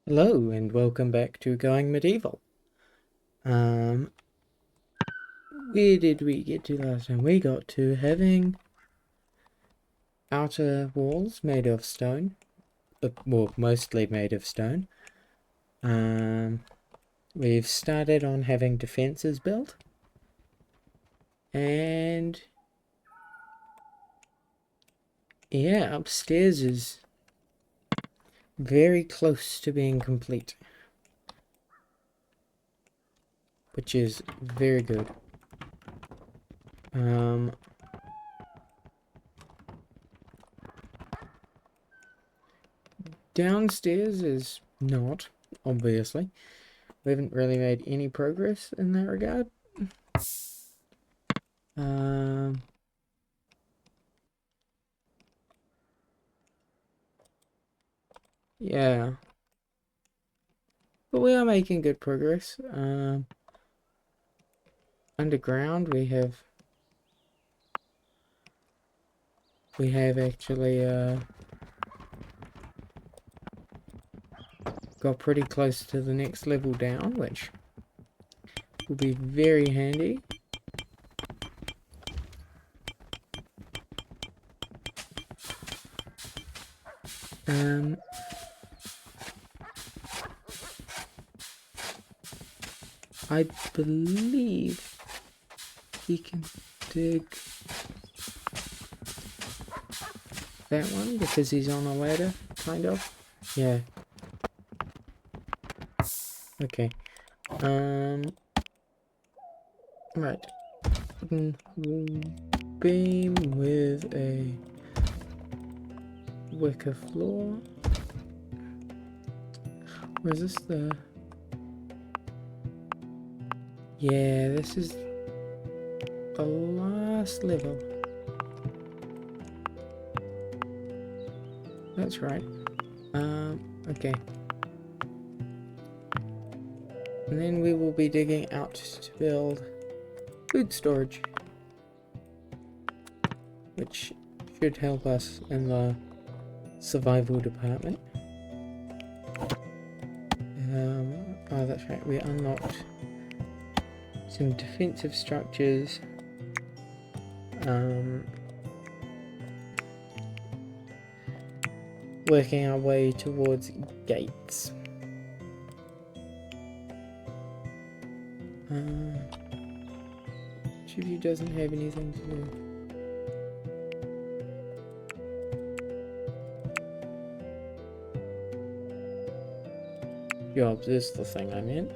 Hello and welcome back to Going Medieval. Where did we get to last time? We got to having outer walls made of stone. Well, mostly made of stone. We've started on having defenses built. And yeah, upstairs is very close to being complete. Which is very good. Downstairs is not, obviously. We haven't really made any progress in that regard. Yeah. But we are making good progress. Underground we have actually got pretty close to the next level down, which will be very handy. I believe he can dig that one because he's on a ladder, kind of. Yeah. Okay. Right. Beam with a wicker floor. Where's this the... Yeah, this is the last level. That's right. Okay. And then we will be digging out to build food storage, which should help us in the survival department. Oh, that's right. We unlocked some defensive structures. Working our way towards gates. Which of you doesn't have anything to do? Jobs is the thing I meant.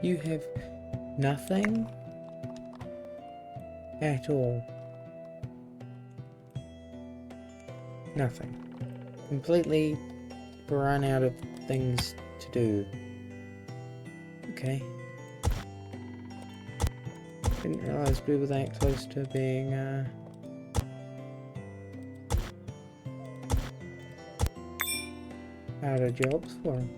You have nothing at all. Nothing. Completely run out of things to do. Okay. Didn't realize we were that close to being out of jobs for him.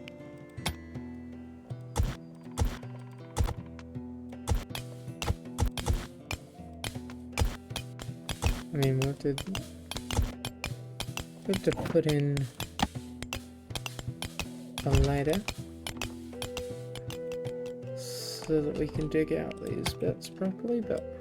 I mean, we have to put in a ladder so that we can dig out these bits properly, but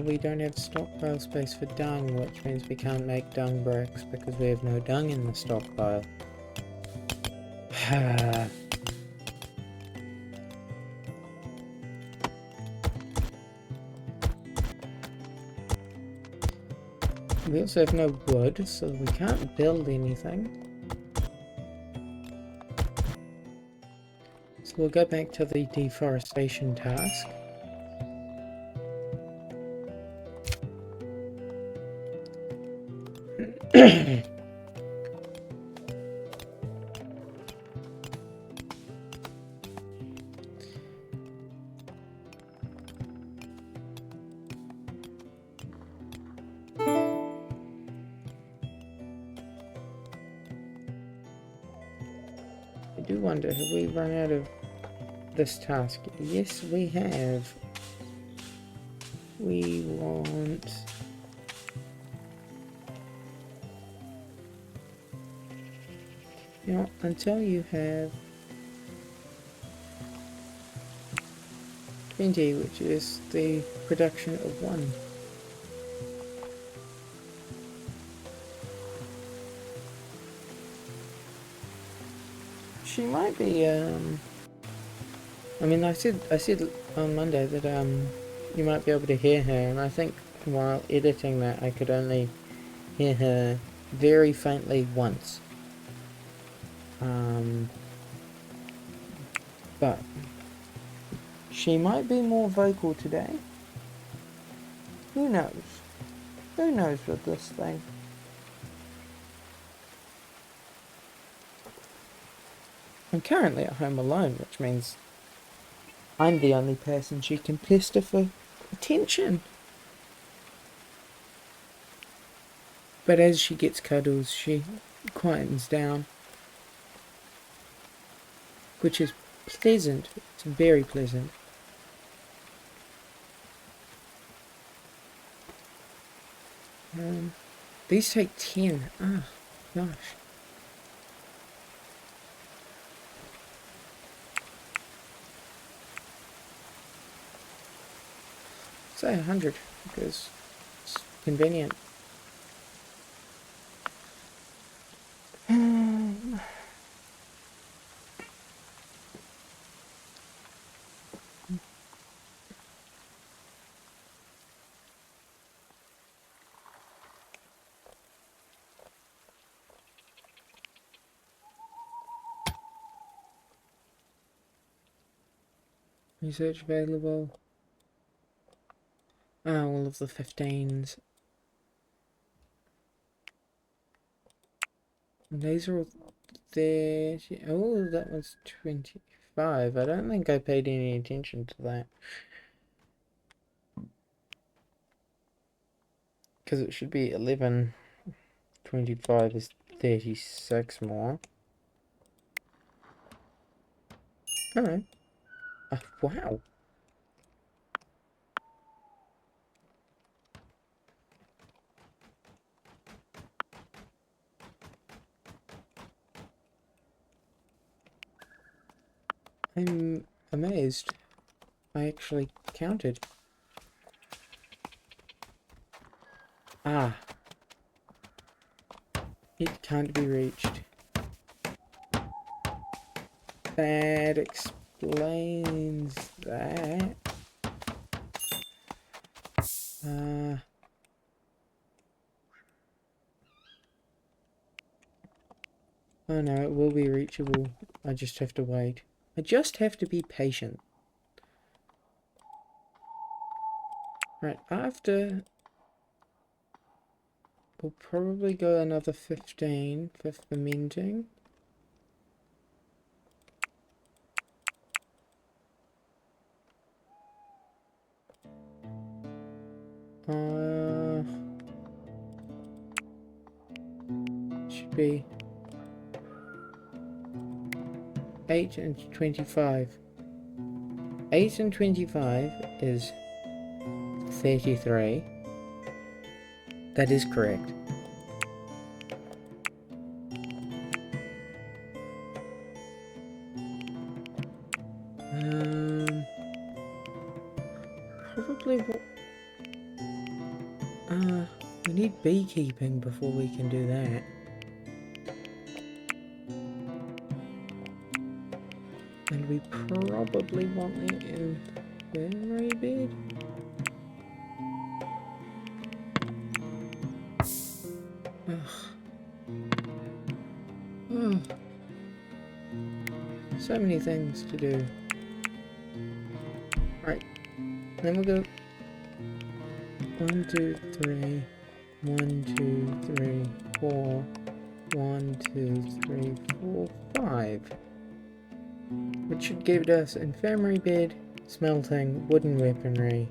we don't have stockpile space for dung, which means we can't make dung bricks because we have no dung in the stockpile. We also have no wood, so we can't build anything. So we'll go back to the deforestation task. do wonder, have we run out of this task? Yes, we have. We want... You know, until you have 20, which is the production of 1. She might be, I mean, I said on Monday that, you might be able to hear her, and I think while editing that, I could only hear her very faintly once. But she might be more vocal today. Who knows? Who knows with this thing? I'm currently at home alone, which means I'm the only person she can pester for attention. But as she gets cuddles, she quietens down, which is pleasant. It's very pleasant. These take 10. Ah, gosh. Say 100 because it's convenient. Research available. Ah, all of the 15s. And these are all 30. Oh, that was 25. I don't think I paid any attention to that. Because it should be 11. 25 is 36 more. Alright. Wow. I'm amazed. I actually counted. Ah. It can't be reached. That explains that. Oh no, it will be reachable. I just have to wait. I just have to be patient. Right, after... We'll probably go another 15 for fermenting. Should be 8 and 25. 8 and 25 is 33. That is correct. Probably what... we need beekeeping before we can do that. And we probably want the infirmary bed. So many things to do. Right, then we'll go 1, 2, 3, 1, 2, 3, 4, 1, 2, 3, 4, 5. Which should give us infirmary bed, smelting, wooden weaponry,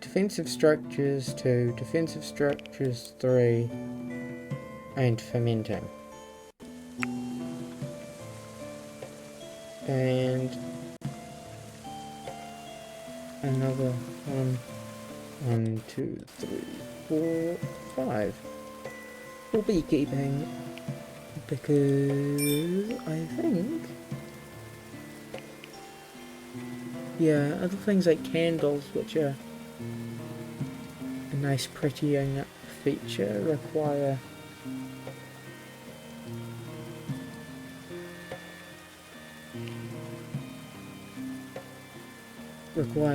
defensive structures 2, defensive structures 3, and fermenting. And another one. 1, 2, 3, 4, 5 for beekeeping, because I think, yeah, other things like candles, which are a nice prettying feature, require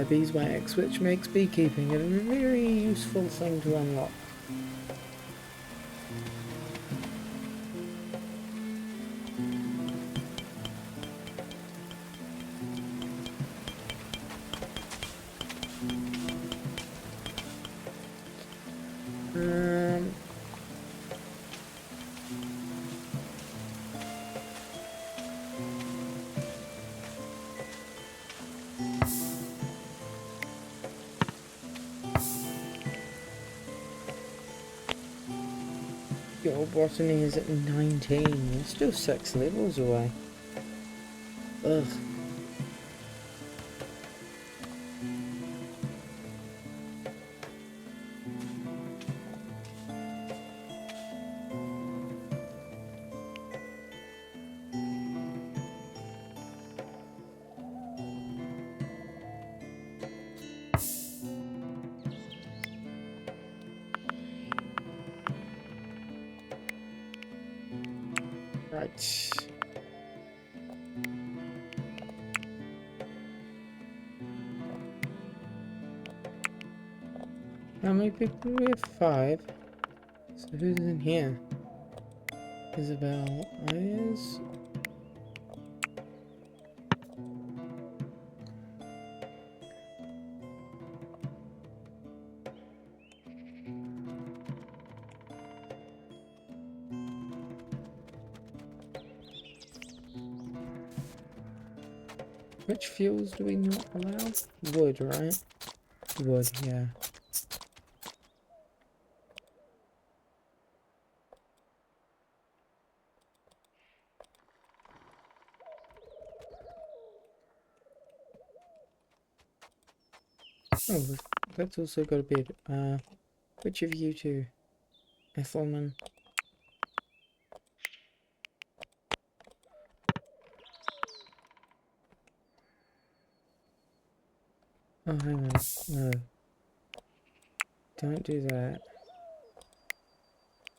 beeswax, which makes beekeeping a very useful thing to unlock. Um, your botany is at 19. You're still 6 levels away. Ugh. Right. How many people? We have 5. So who's in here? Isabel, Ayers. Which fuels do we not allow? Wood, right? Wood, yeah. Oh, that's also got a bed. Which of you two? Ethelman. Oh, hang on. No. Don't do that.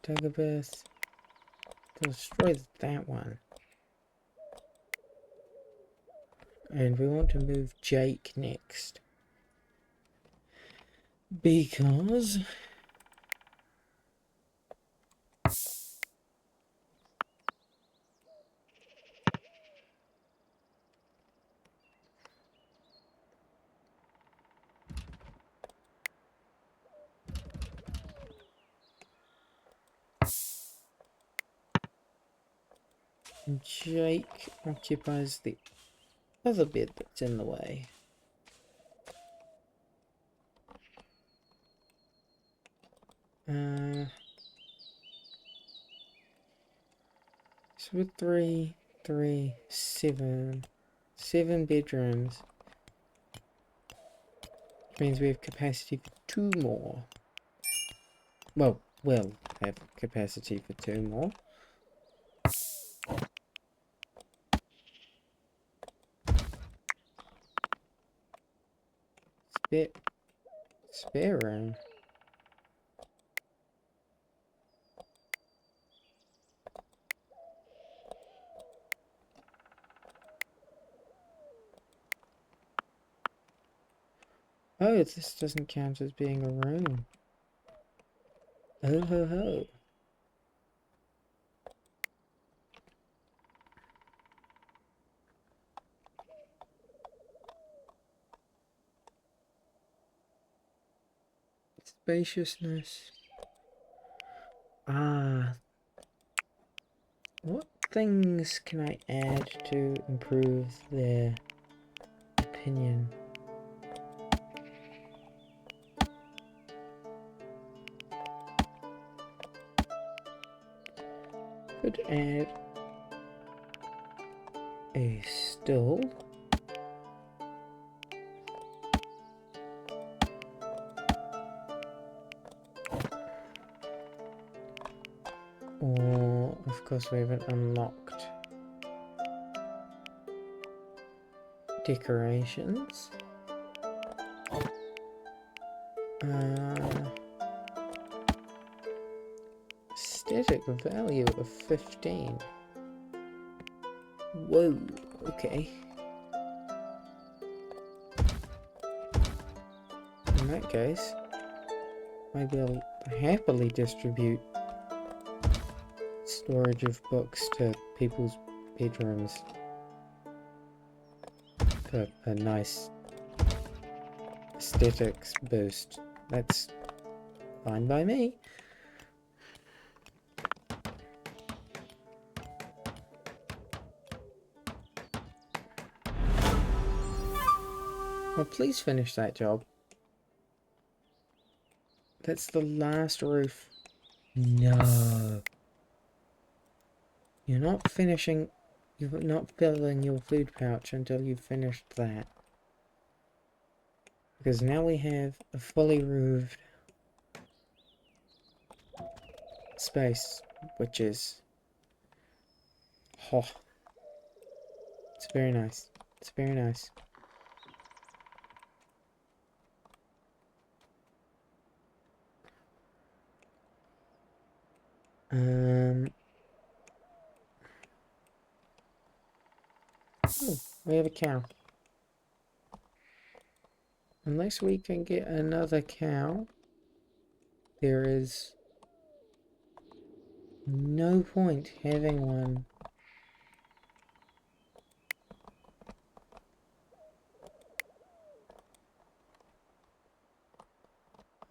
Dagobeth. Destroy that one. And we want to move Jake next. Because Jake occupies the other bed that's in the way. So with 3, 3, 7. 7 bedrooms. Which means we have capacity for 2 more. Well, we'll have capacity for 2 more. Spare room. Oh, this doesn't count as being a room. Oh ho ho. Spaciousness. Ah. What things can I add to improve their opinion? Could add a stool. Or, of course, we haven't unlocked decorations. Aesthetic value of 15. Whoa, okay. In that case, maybe I'll happily distribute storage of books to people's bedrooms for a nice aesthetics boost. That's fine by me. Well, please finish that job. That's the last roof. No. You're not finishing... You're not filling your food pouch until you've finished that. Because now we have a fully roofed space, which is... Oh. It's very nice. It's very nice. Oh, we have a cow. Unless we can get another cow, there is no point having one.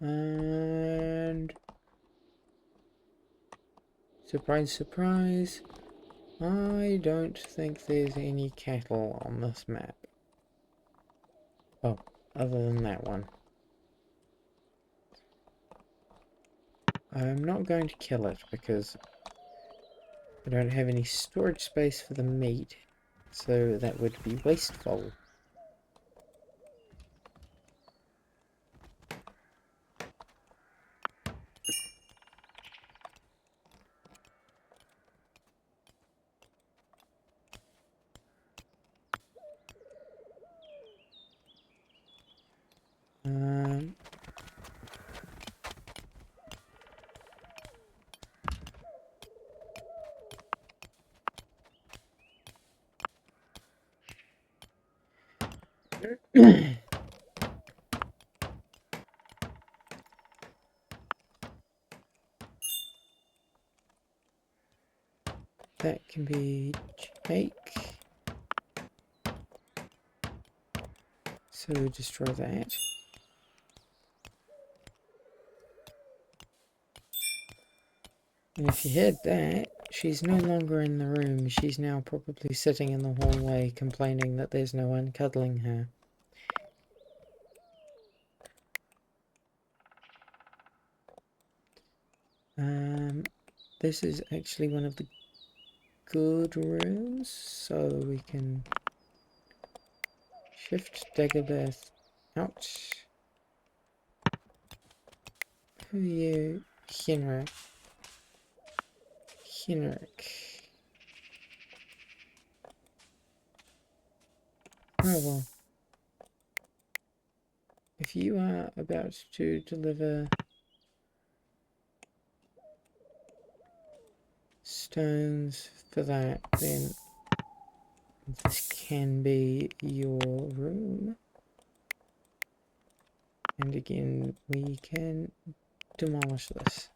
And surprise, surprise, I don't think there's any cattle on this map. Oh, other than that one. I'm not going to kill it because I don't have any storage space for the meat, so that would be wasteful. That can be Jake. So destroy that. And if you heard that, she's no longer in the room. She's now probably sitting in the hallway complaining that there's no one cuddling her. This is actually one of the good rooms, so we can shift Dagobah out. Who are you? Henrik. Henrik. Oh well. If you are about to deliver stones for that, then this can be your room. And again, we can demolish this.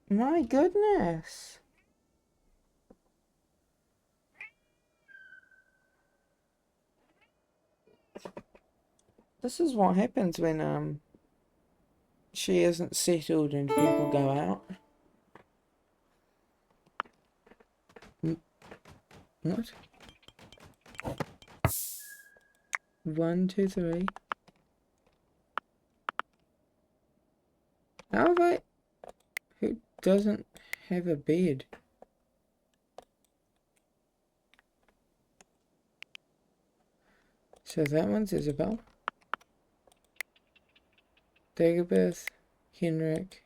My goodness! This is what happens when she isn't settled and people go out. What? 1, 2, 3. How have I... Who doesn't have a bed. So that one's Isabel. Dagobert, Henrik.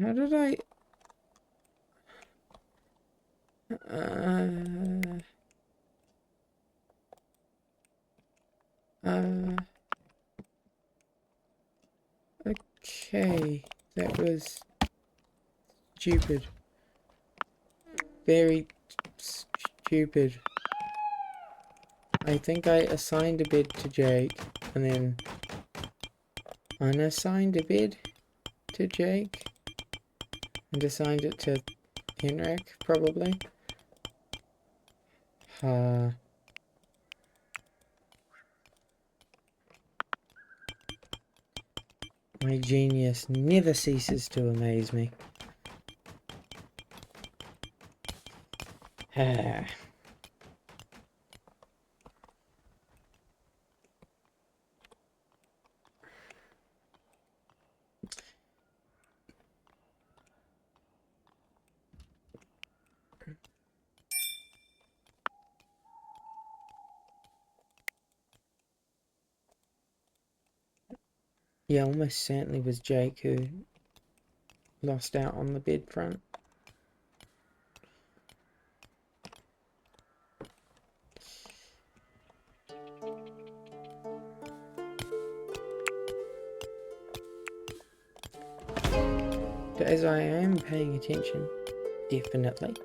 How did I... Okay, that was stupid. Very stupid. I think I assigned a bed to Jake, and then unassigned a bed to Jake, and assigned it to Henrik, probably. My genius never ceases to amaze me. Yeah, almost certainly was Jake who lost out on the bed front. But as I am paying attention, definitely.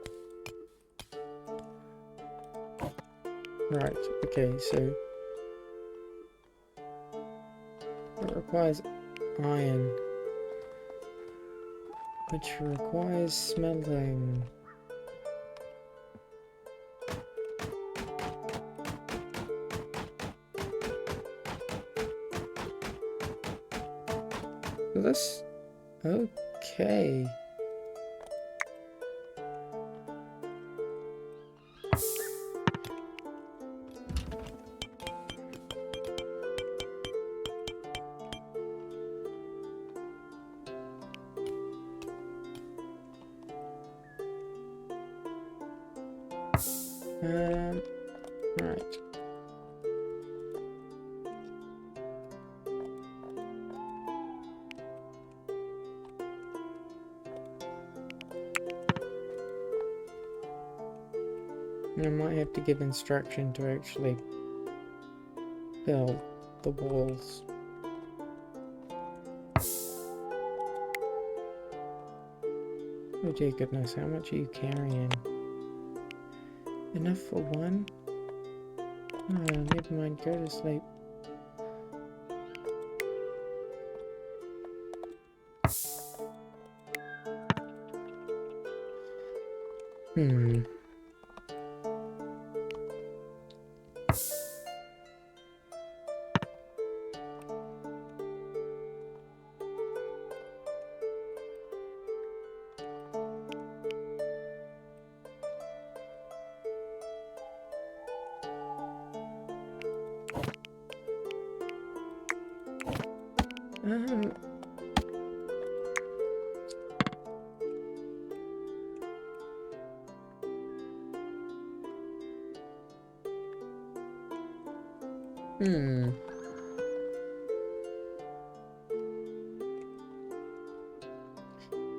Right, okay, so it requires iron, which requires smelting. This, okay. Right. I might have to give instruction to actually build the walls. Oh dear goodness, how much are you carrying? Enough for one? Oh, never mind, go to sleep.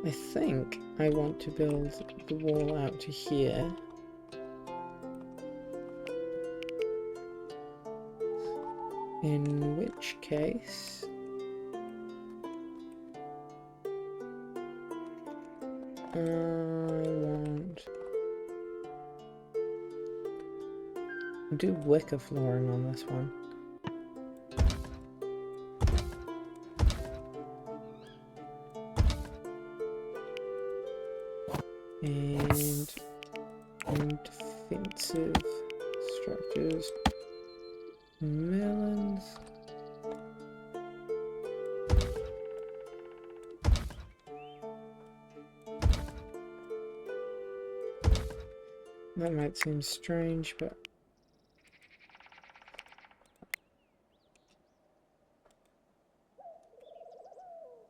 I think I want to build the wall out to here. In which case... I want... do wicker flooring on this one. And defensive structures. Melons. That might seem strange, but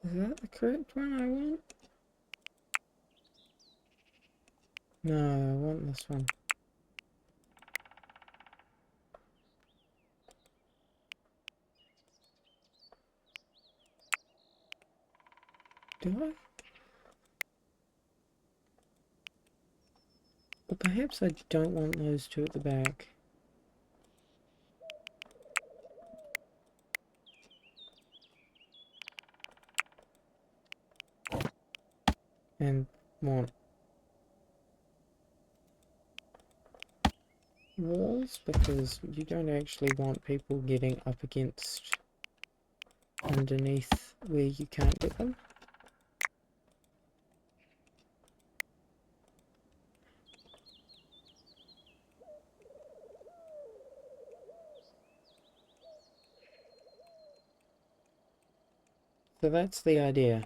Is that the correct one I want? No, I want this one. Do I? Or perhaps I don't want those two at the back. And want walls, because you don't actually want people getting up against underneath where you can't get them. So that's the idea.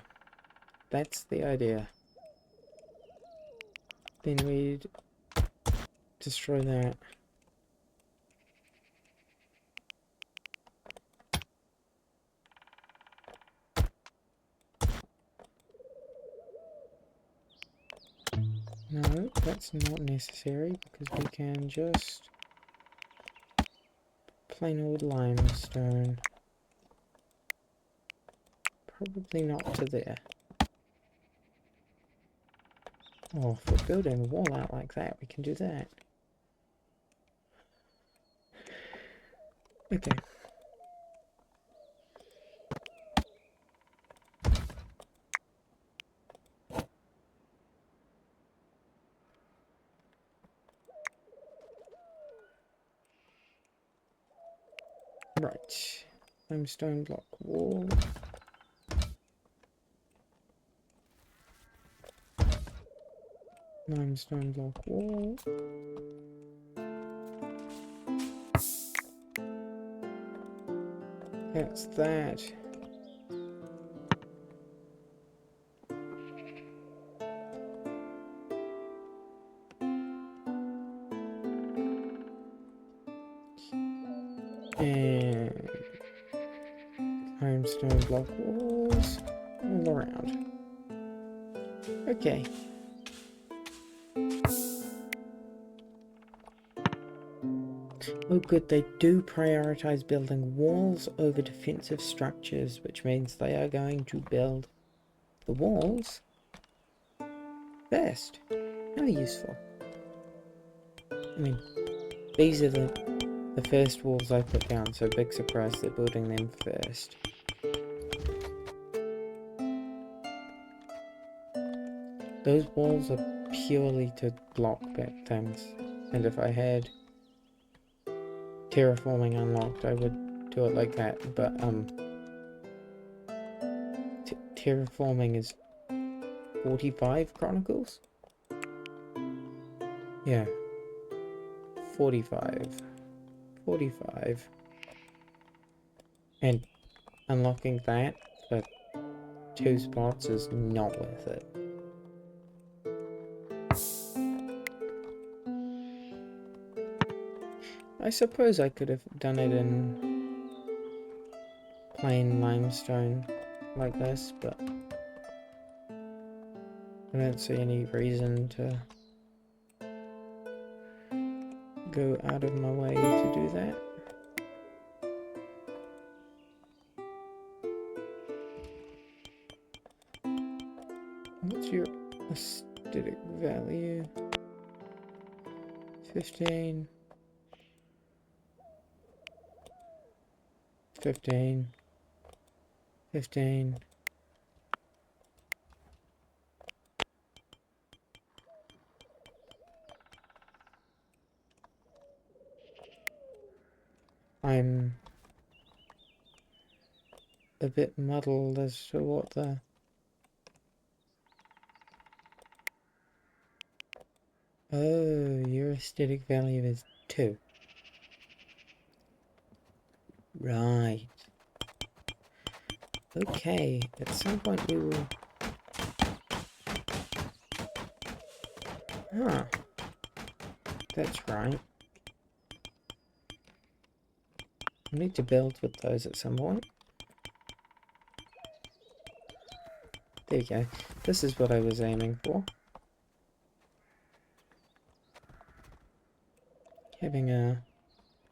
That's the idea. Then we'd destroy that. No, that's not necessary because we can just plain old limestone. Probably not to there. Oh, if we're building a wall out like that, we can do that. Okay. Right. Limestone block wall. Limestone block wall. That's that. And limestone block walls all around. Okay. Oh good, they do prioritize building walls over defensive structures, which means they are going to build the walls first. How useful. I mean, these are the first walls I put down, so big surprise they're building them first. Those walls are purely to block back things, and if I had terraforming unlocked, I would do it like that, but terraforming is 45 chronicles? Yeah. 45. And unlocking that for 2 spots is not worth it. I suppose I could have done it in plain limestone like this, but I don't see any reason to go out of my way to do that. What's your aesthetic value? 15. 15. 15. I'm a bit muddled as to what the... Oh, your aesthetic value is 2. Right. Okay, at some point we will... Huh. That's right. I need to build with those at some point. There you go. This is what I was aiming for. Having a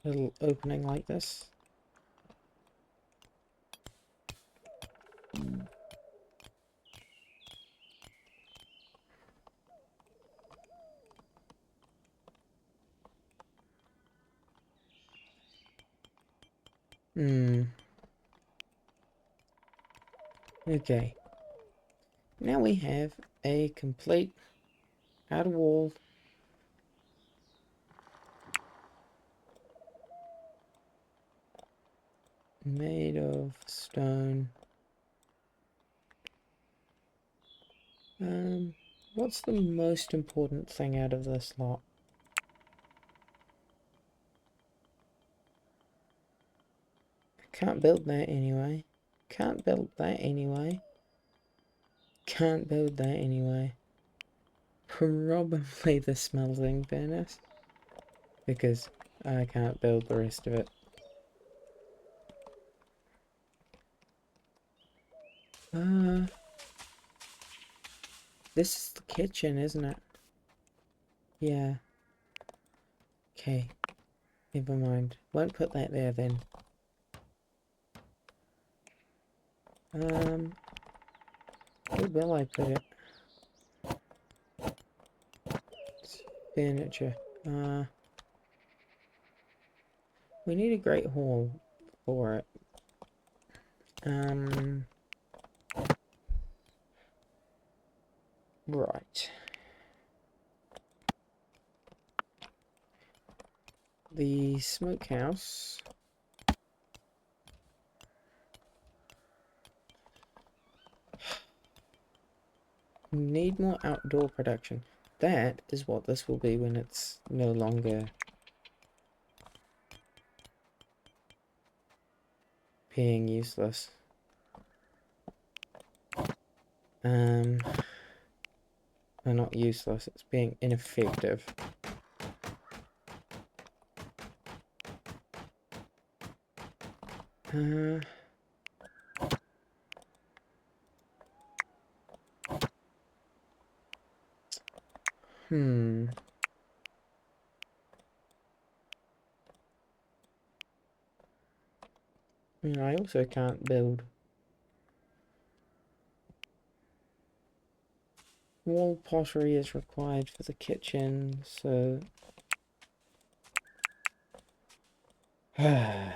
little opening like this. Okay. Now we have a complete outer wall. Made of stone. What's the most important thing out of this lot? Can't build that anyway. Can't build that anyway. Can't build that anyway. Probably the smelting furnace. Because I can't build the rest of it. This is the kitchen, isn't it? Yeah. Okay. Never mind. Won't put that there then. Where will I put it? It's furniture. We need a great hall for it. Right. The smokehouse. Need more outdoor production. That is what this will be when it's no longer being useless. Well, not useless, it's being ineffective. I also can't build. Wall pottery is required for the kitchen, so... Come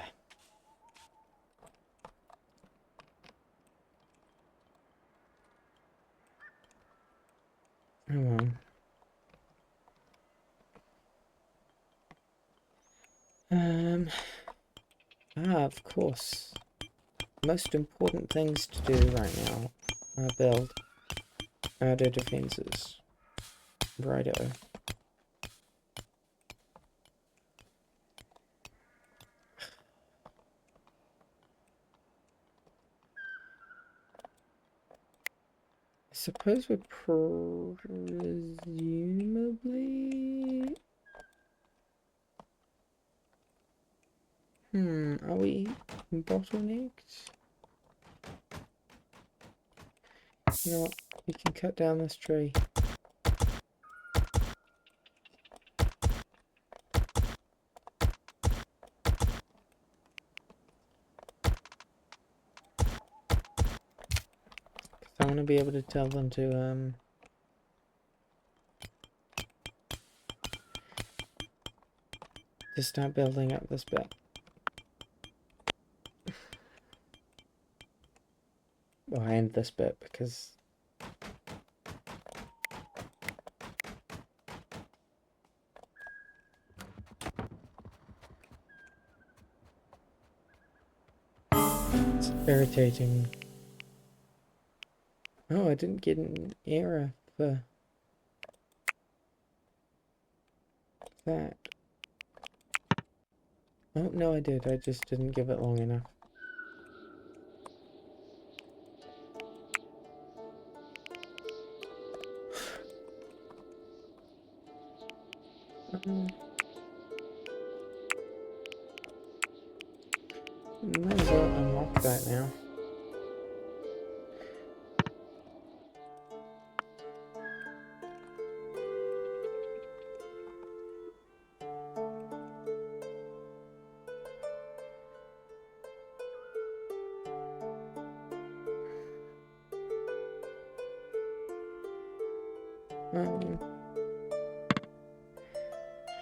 on. Of course. Most important things to do right now are build outer defenses. Righto. I suppose we're presumably... are we bottlenecked? You know what? We can cut down this tree. I want to be able to tell them to start building up this bit. Well, and this bit because it's irritating. Oh, I didn't get an error for that. Oh, no, I did. I just didn't give it long enough. Might as well unlock that now.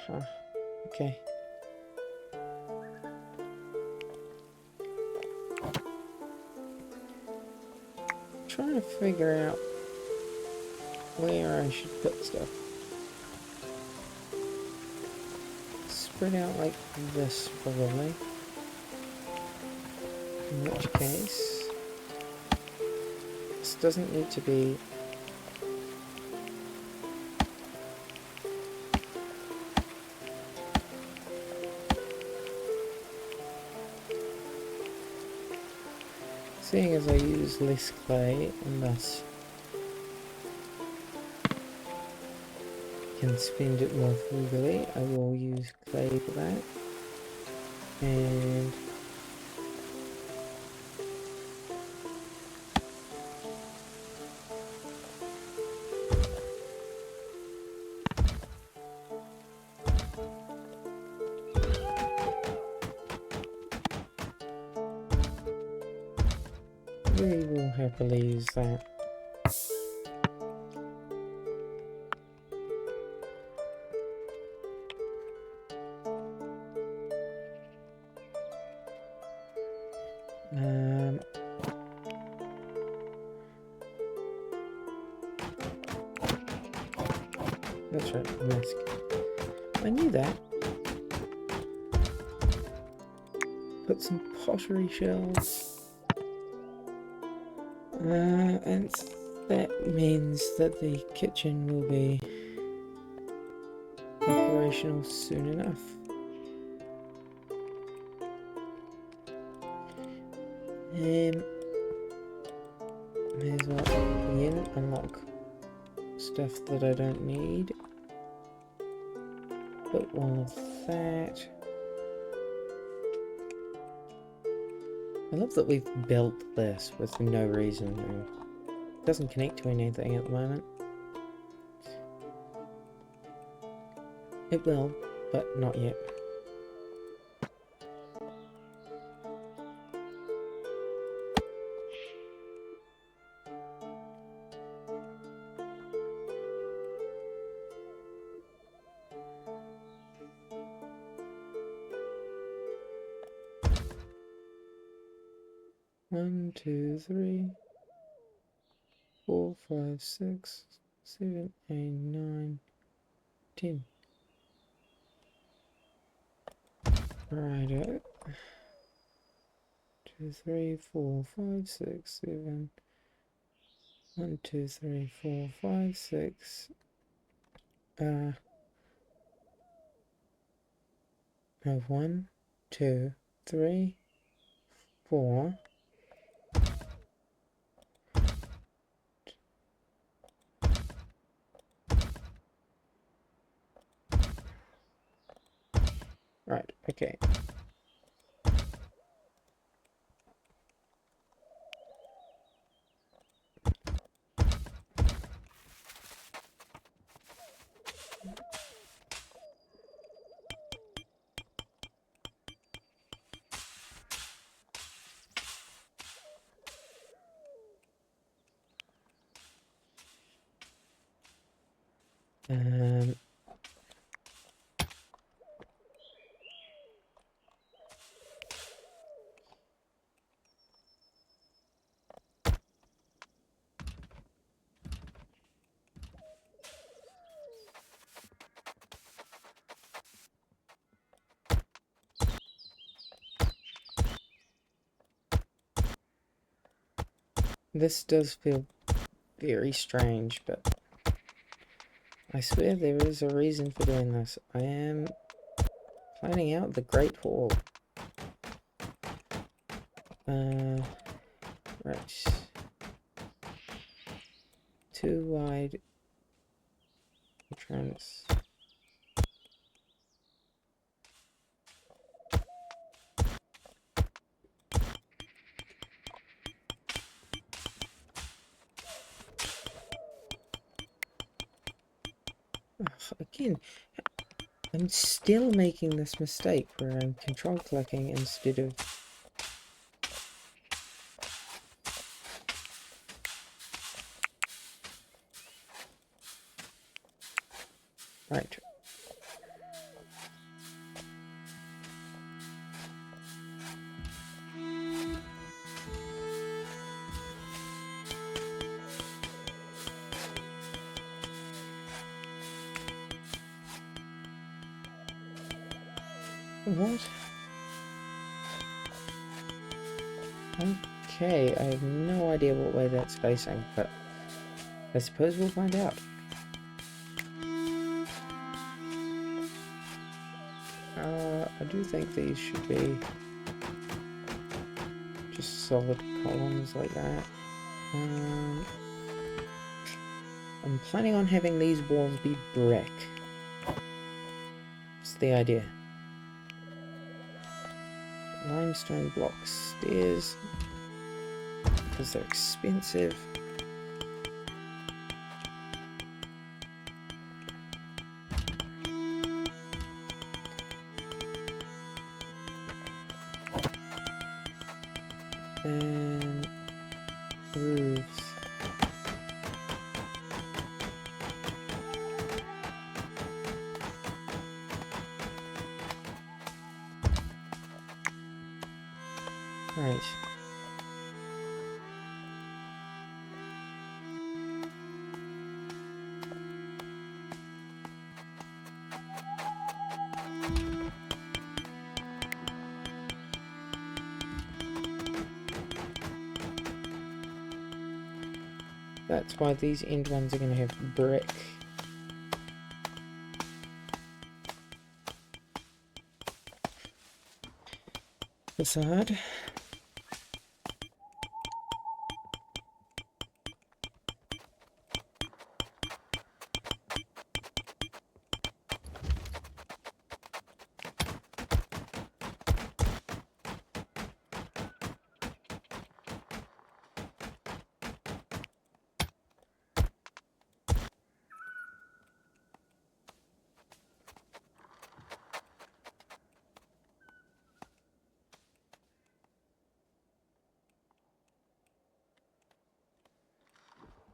Huh. Okay. Trying to figure out where I should put stuff. Spread out like this, probably. In which case, this doesn't need to be seeing as I use less clay and thus can spend it more frugally, I will use clay for that. And we will happily use that. That's right, mask. I knew that. Put some pottery shells. And that means that the kitchen will be operational soon enough. May as well again unlock stuff that I don't need. Put all of that. I love that we've built this with no reason. It doesn't connect to anything at the moment. It will, but not yet. One, 2, 3, 4, 5, 6, 7, 8, 9, 10. Righto. 2, 3, 4, 5, 6, 7. 1, 2, 3, 4, 5, 6. No, 1, 2, 3, 4. Right, okay. This does feel very strange, but I swear there is a reason for doing this. I am planning out the Great Hall. Right. Too wide entrance. Again, I'm still making this mistake where I'm control clicking instead of Right. What? Okay, I have no idea what way that's facing, but I suppose we'll find out. I do think these should be just solid columns like that. I'm planning on having these walls be brick. That's the idea. Limestone block stairs, because they're expensive. And roofs. Right. That's why these end ones are going to have brick. Facade.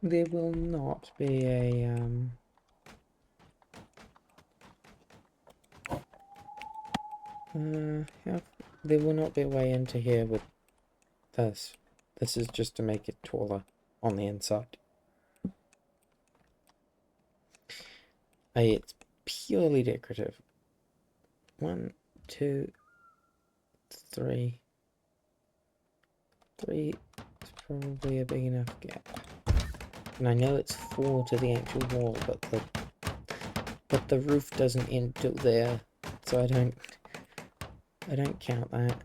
There will not be a there will not be a way into here with this. This is just to make it taller on the inside. It's purely decorative. 1, 2, 3. 3 is probably a big enough gap. And I know it's 4 to the actual wall, but the roof doesn't end till there, so I don't count that.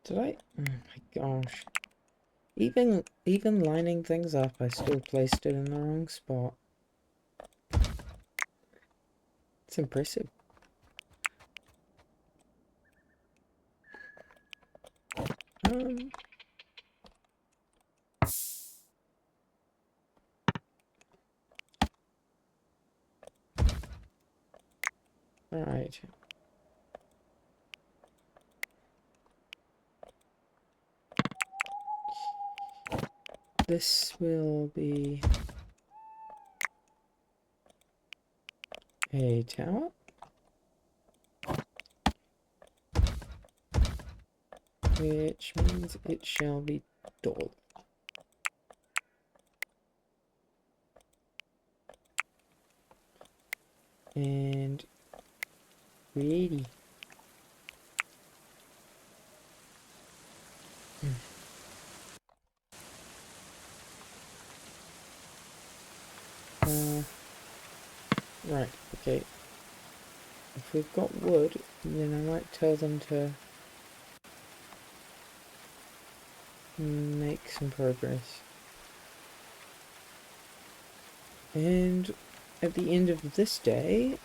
Did I? Oh my gosh. Even lining things up, I still placed it in the wrong spot. It's impressive. Alright. This will be a tower. Which means it shall be tall. And ready. Right, okay. If we've got wood, then I might tell them to make some progress. And at the end of this day,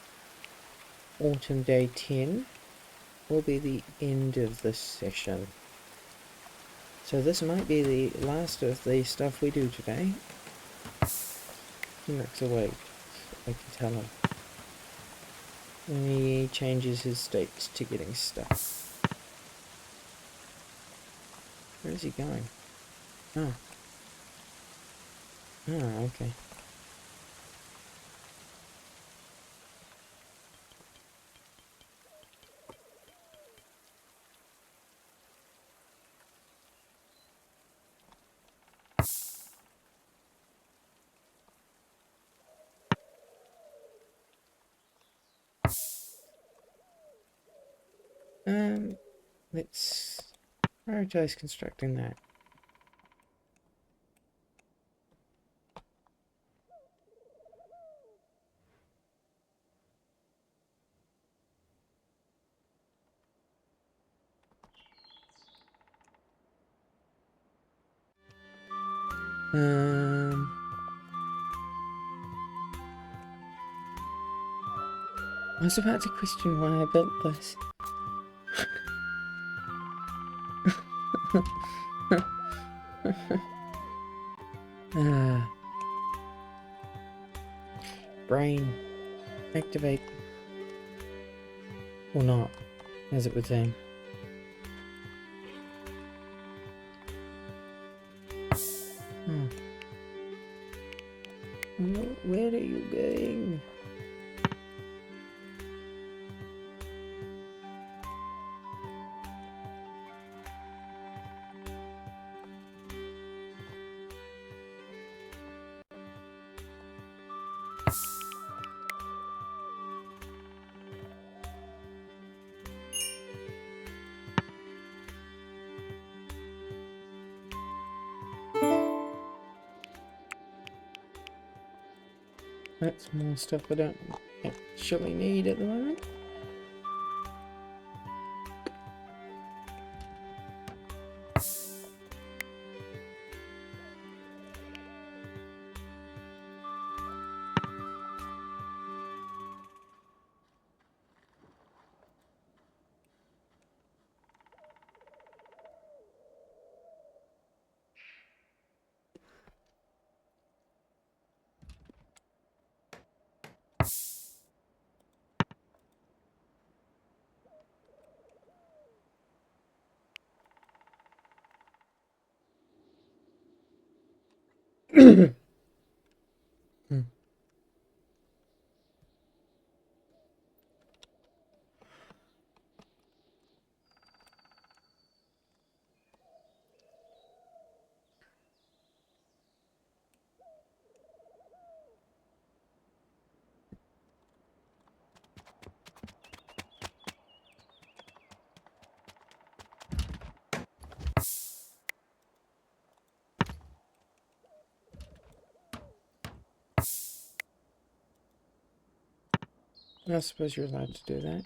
autumn day 10, will be the end of this session. So this might be the last of the stuff we do today. Henrik's awake, I can tell him. And he changes his states to getting stuck. Where is he going? Oh. Oh, okay. Let's prioritize constructing that. I was about to question why I built this. Brain. Activate. Or not, as it would seem. Oh. Where are you going? That's more stuff I don't actually need at the moment. I suppose you're allowed to do that.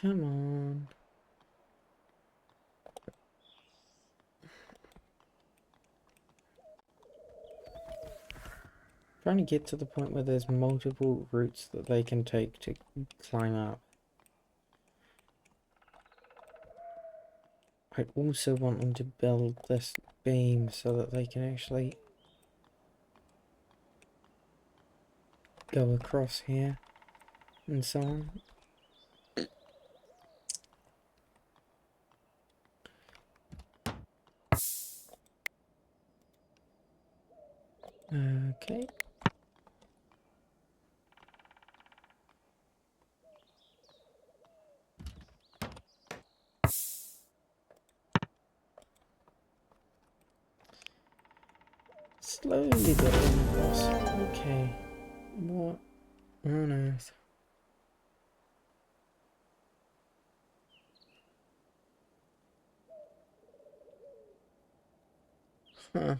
Come on. Trying to get to the point where there's multiple routes that they can take to climb up. I also want them to build this beam so that they can actually go across here and so on. Okay. Slowly building across. Okay. What on earth? Huh.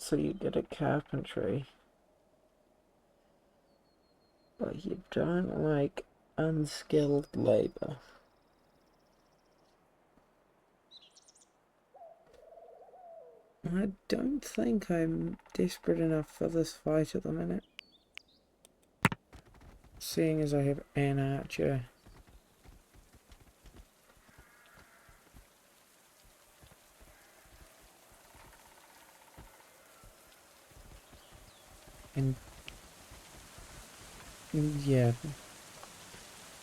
so you get a carpentry. But you don't like unskilled labor. I don't think I'm desperate enough for this fight at the minute. Seeing as I have an archer. And yeah,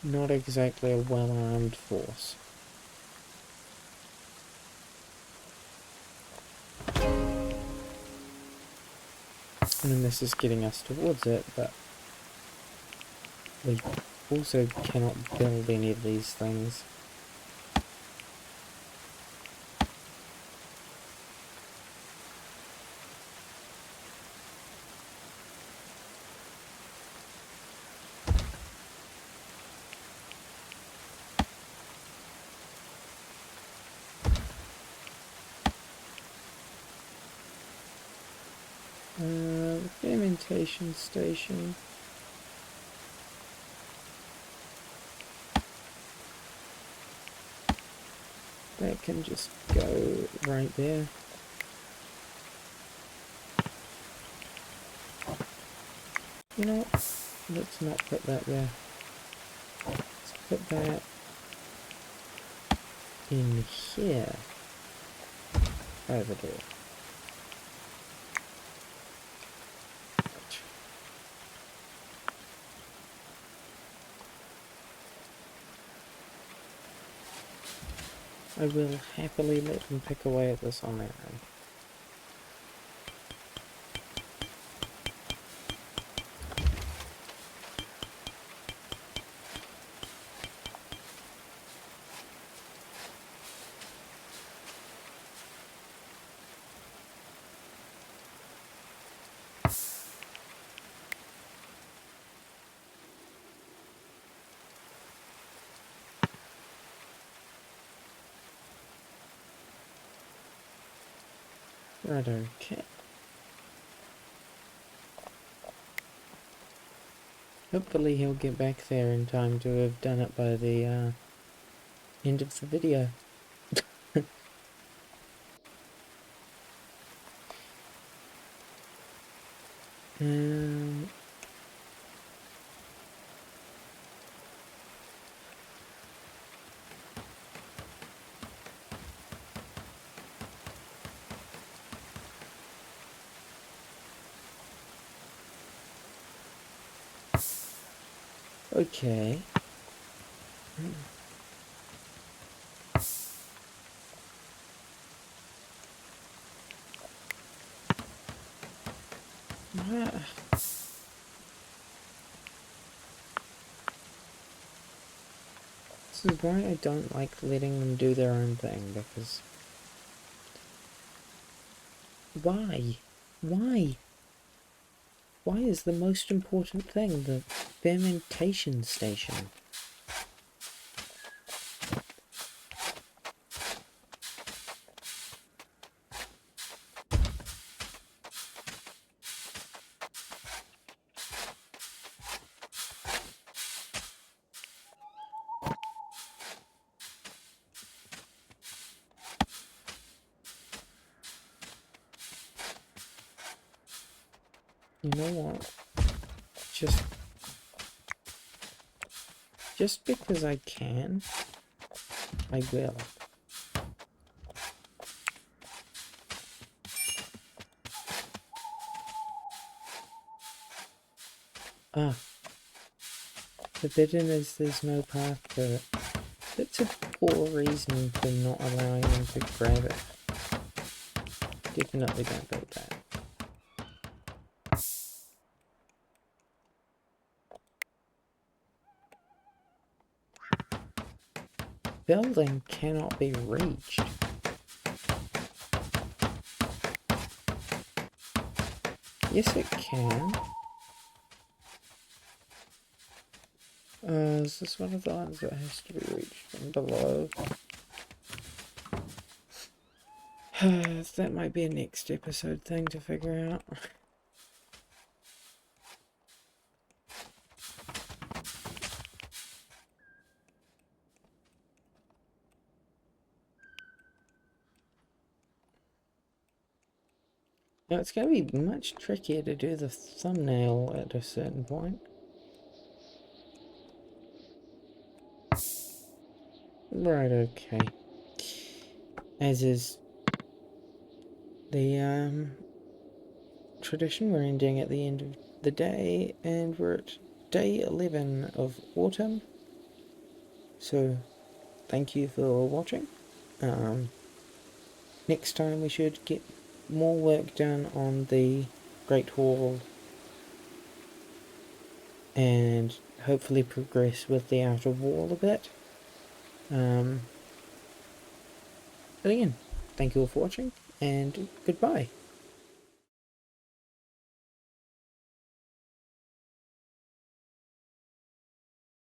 not exactly a well-armed force. I mean, this is getting us towards it, but we also cannot build any of these things. Fermentation station. That can just go right there. You know what? Let's not put that there. Let's put that in here. Over there. I will happily let them pick away at this on their own. Right, okay. Hopefully he'll get back there in time to have done it by the end of the video. um, okay. This is why I don't like letting them do their own thing, because... Why? Why? Why is the most important thing the fermentation station? You know what? Just because I can, I will. Ah. Forbidden as there's no path to it. That's a poor reason for not allowing them to grab it. Definitely don't build that. Building cannot be reached. Yes, it can. Is this one of the ones that has to be reached from below? That might be a next episode thing to figure out. Now it's going to be much trickier to do the thumbnail at a certain point. Right, okay. As is the tradition, we're ending at the end of the day, and we're at day 11 of autumn. So, thank you for watching. Next time we should get more work done on the Great Hall and hopefully progress with the outer wall a bit. But again, thank you all for watching, and goodbye.